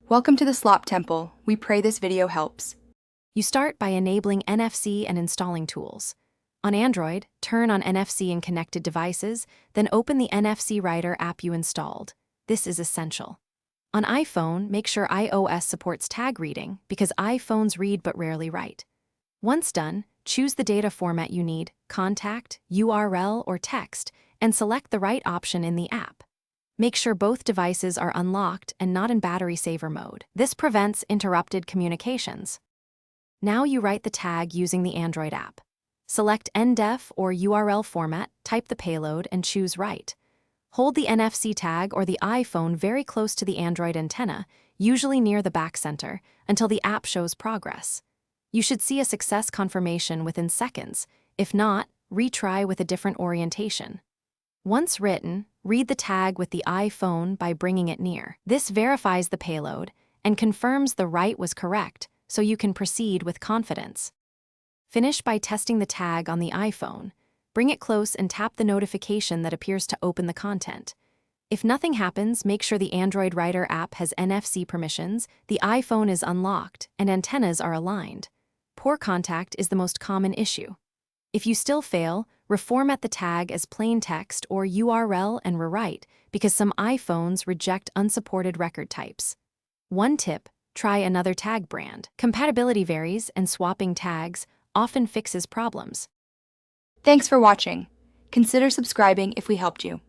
Welcome to the Slop Temple. We pray this video helps. You start by enabling NFC and installing tools. On Android, turn on NFC in connected devices, then open the NFC Writer app you installed. This is essential. On iPhone, make sure iOS supports tag reading because iPhones read but rarely write. Once done, choose the data format you need, contact, URL, or text, and select the right option in the app. Make sure both devices are unlocked and not in battery saver mode. This prevents interrupted communications. Now you write the tag using the Android app. Select NDEF or URL format, type the payload, and choose Write. Hold the NFC tag or the iPhone very close to the Android antenna, usually near the back center, until the app shows progress. You should see a success confirmation within seconds. If not, retry with a different orientation. Once written, read the tag with the iPhone by bringing it near. This verifies the payload and confirms the write was correct, so you can proceed with confidence. Finish by testing the tag on the iPhone. Bring it close and tap the notification that appears to open the content. If nothing happens, make sure the Android Writer app has NFC permissions, the iPhone is unlocked, and antennas are aligned. Poor contact is the most common issue. If you still fail, reformat the tag as plain text or URL and rewrite because some iPhones reject unsupported record types. One tip: try another tag brand. Compatibility varies, and swapping tags often fixes problems. Thanks for watching. Consider subscribing if we helped you.